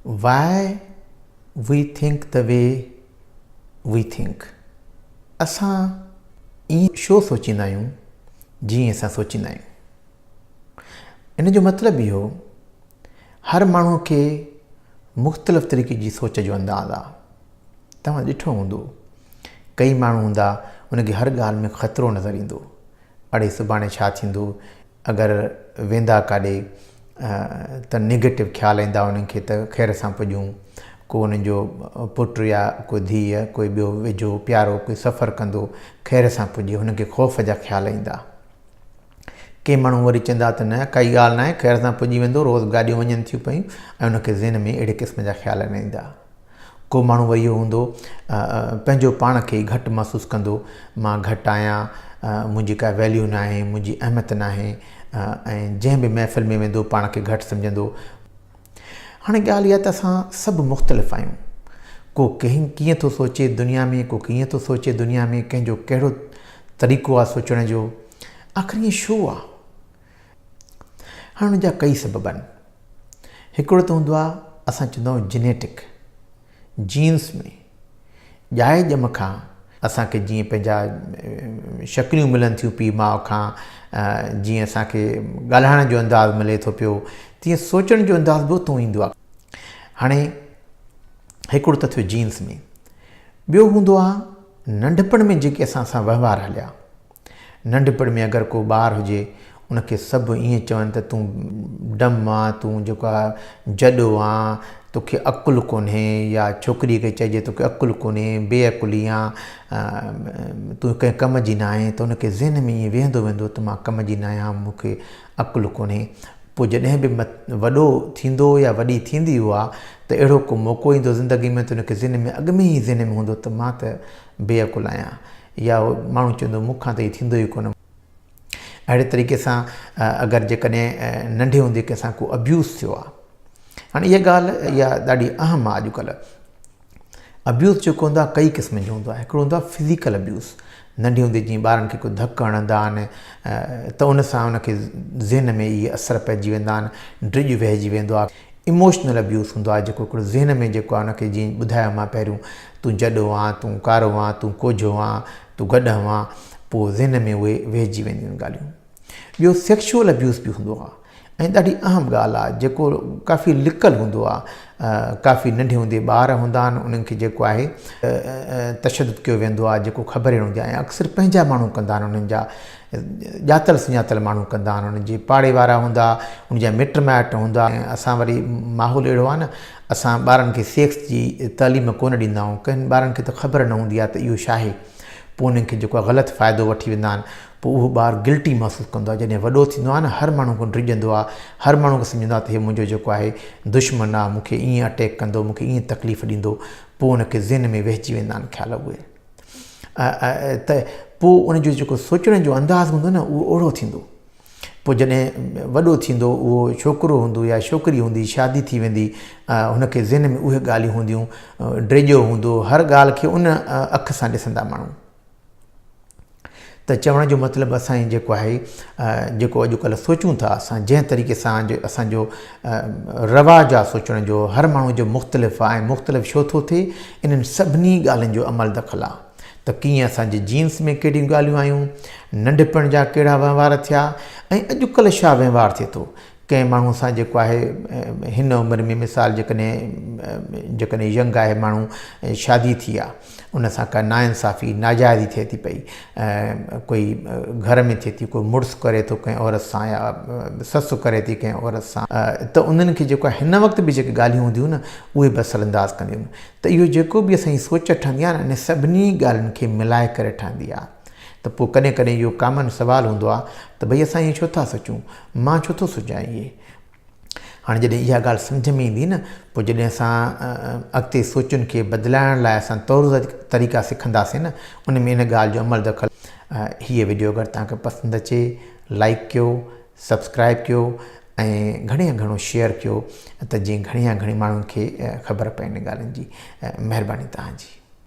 why we think the way we think. असां ईअं छो सोचींदा आहियूं जीअं असां सोचींदा आहियूं. इन जो मतिलबु इहो, हर माण्हू खे मुख़्तलिफ़ तरीक़े जी सोच जो अंदाज़ आहे. तव्हां ॾिठो हूंदो, कई माण्हू हूंदा उनखे हर ॻाल्हि में ख़तरो नज़र ईंदो. अड़े सुभाणे छा थींदो, अगरि वेंदा काॾे त नेगेटिव ख़्याल ईंदा उन्हनि खे त ख़ैर सां पुॼूं. को उन्हनि जो पुटु या कोई धीउ कोई ॿियो वेझो प्यारो कोई सफ़रु कंदो, ख़ैर सां पुॼे, हुनखे ख़ौफ़ जा ख़्याल ईंदा. के माण्हू वरी चवंदा त न काई ॻाल्हि न आहे, ख़ैर सां पुॼी वेंदो, रोज़ु गाॾियूं वञनि थियूं पियूं ऐं उनखे ज़हन में अहिड़े क़िस्म जा ख़्याल न ईंदा. को माण्हू वरी इहो हूंदो पंहिंजो पाण खे घटि महसूसु कंदो, मां घटि आहियां, मुंहिंजी का वैल्यू न आहे, मुंहिंजी अहमियत न आहे, ऐं जंहिं बि महफ़िल में वेंदो पाण खे घटि सम्झंदो. हाणे ॻाल्हि इहा त असां सभु मुख़्तलिफ़ आहियूं. को कंहिं कीअं थो सोचे दुनिया में, को कीअं थो सोचे दुनिया में, कंहिंजो कहिड़ो तरीक़ो आहे सोचण जो. आख़िर ईअं छो आहे? हाणे हुनजा कई सबब आहिनि. हिकिड़ो त हूंदो आहे असां चवंदा आहियूं जेनेटिक, जीन्स में ॼाए ॼम खां असांखे जीअं पंहिंजा शक्लियूं मिलनि थियूं पीउ माउ खां, जीअं असांखे ॻाल्हाइण जो अंदाज़ मिले थो पियो, तीअं सोचण जो अंदाज़ बि उतो ईंदो आहे. हाणे हिकिड़ो त थियो जीन्स में. ॿियो हूंदो आहे नंढपण में जेके असां सां वहिंवार हलिया. नंढपण में अगरि को ॿारु हुजे, उनखे सभु ईअं चवनि त तूं डम आहे, तूं जेको आहे जॾो आहे, तोखे अक़ुलु कोन्हे, या छोकिरीअ खे चइजे तोखे अक़ुलु कोन्हे, बेअक़ुली आहे, तूं कंहिं कम जी न आहे, त उनखे ज़हन में ईअं वेहंदो वेंदो त मां कम जी न आहियां, मूंखे अक़ुलु कोन्हे. पोइ जॾहिं बि वॾो थींदो या वॾी थींदी हुआ त अहिड़ो को मौक़ो ईंदो ज़िंदगी में त उनखे ज़हन में अॻु में ई ज़हन में हूंदो त मां त बेअक़ुलु आहियां, या माण्हू चवंदो मूंखां त हीउ थींदो ई कोन. अहिड़े तरीक़े सां अगरि जेकॾहिं नंढे हूंदे कंहिंसां को अब्यूज़ थियो आहे. हाणे इहा ॻाल्हि इहा ॾाढी अहम आहे अॼुकल्ह. अब्यूज़ जेको हूंदो आहे कई क़िस्मनि जो हूंदो आहे. हिकिड़ो हूंदो आहे फिज़िकल अब्यूज़. नंढे हूंदे जीअं ॿारनि खे को धकु हणंदा आहिनि त उन सां उनखे ज़हन में इहे असर पइजी वेंदा आहिनि, ड्रिज वहिजी वेंदो आहे. इमोशनल अब्यूज़ हूंदो आहे जेको हिकिड़ो ज़हन में जेको आहे उनखे जीअं ॿुधायो मां पहिरियों, तूं जॾो आहे, तूं कारो आहे, तूं कोझो आहे, तूं गॾु आहे, पोइ ज़हन में उहे वहिजी वेंदियूं आहिनि ॻाल्हियूं. ॿियो सेक्शुअल अब्यूज़ बि हूंदो आहे, ऐं ॾाढी अहम ॻाल्हि आहे जेको काफ़ी लिकल हूंदो आहे. काफ़ी नंढे हूंदे ॿार हूंदा आहिनि, उन्हनि खे जेको आहे तशदुद कयो वेंदो आहे, जेको ख़बर हूंदी आहे. ऐं अक्सर पंहिंजा माण्हू कंदा आहिनि, उन्हनि जा ॼातल सुञातल माण्हू कंदा आहिनि, उन्हनि जे पाड़े वारा हूंदा, उन जा मिट माइट हूंदा. ऐं असां वरी माहौल अहिड़ो आहे न, असां ॿारनि खे सेक्स जी तालीम कोन ॾींदा आहियूं. कंहिं ॿारनि खे त ख़बर न हूंदी आहे त इहो छा आहे. पोइ उन्हनि खे जेको आहे ग़लति फ़ाइदो वठी वेंदा आहिनि. पोइ उहो ॿारु गिल्टी महसूसु कंदो आहे. जॾहिं वॾो थींदो आहे न, हर माण्हू खे ड्रिजंदो आहे, हर माण्हू खे सम्झंदो आहे त इहे मुंहिंजो जेको आहे दुश्मन आहे, मूंखे ईअं अटैक कंदो, मूंखे ईअं तकलीफ़ ॾींदो. पोइ उनखे ज़हन में वहिजी वेंदा आहिनि ख़्याल उहे. त पोइ उनजो जेको सोचण जो अंदाज़ हूंदो न, उहो ओहिड़ो थींदो. पोइ जॾहिं वॾो थींदो, उहो छोकिरो हूंदो या छोकिरी हूंदी, शादी थी वेंदी, हुनखे ज़हन में उहे ॻाल्हियूं हूंदियूं, ड्रिजो हूंदो, हर ॻाल्हि खे उन अख सां ॾिसंदा माण्हू. त चवण जो मतिलबु असांजी जेको आहे, जेको अॼुकल्ह सोचूं था असां, जंहिं तरीक़े सां असांजो रवाजु आहे सोचण जो, हर माण्हू जो मुख़्तलिफ़ आहे. ऐं मुख़्तलिफ़ छो थो थिए? इन्हनि सभिनी ॻाल्हियुनि जो अमल दख़ल आहे. त कीअं असांजे जीन्स में कहिड़ियूं ॻाल्हियूं आहियूं, नंढपण जा कहिड़ा वहिंवार थिया, ऐं अॼुकल्ह छा वहिंवार थिए थो. कंहिं माण्हू सां जेको आहे हिन उमिरि में, मिसाल जेकॾहिं यंग आहे माण्हू, शादी थी आहे, उन सां का नाइंसाफ़ी नाजाइज़ी थिए थी पई, कोई घर में थिए थी, कोई मुड़ुसु करे थो कंहिं औरत सां, या ससु करे थी कंहिं औरत सां, त उन्हनि खे जेको आहे हिन वक़्तु बि जेके ॻाल्हियूं हूंदियूं न, उहे बि असरअंदाज़ कंदियूं. त इहो जेको बि असांजी सोच ठहंदी आहे न, इन सभिनी ॻाल्हियुनि खे मिलाए करे ठहंदी आहे. त पोइ कॾहिं कॾहिं इहो कॉमन सुवालु हूंदो आहे त भई असां ईअं छो था सोचूं, मां छो थो सोचां इहे. हाणे जॾहिं इहा ॻाल्हि सम्झ में ईंदी न, पोइ जॾहिं असां अॻिते सोचुनि खे बदिलाइण लाइ असां तौर तरीक़ा सिखंदासीं न, उन में इन ॻाल्हि जो अमल दख़ल. हीअ वीडियो अगरि तव्हांखे पसंदि अचे, लाइक कयो, सब्सक्राइब कयो, ऐं घणे या घणो शेयर कयो, त जीअं घणे या घणे माण्हुनि खे ख़बर पए इन ॻाल्हियुनि जी. महिरबानी तव्हांजी.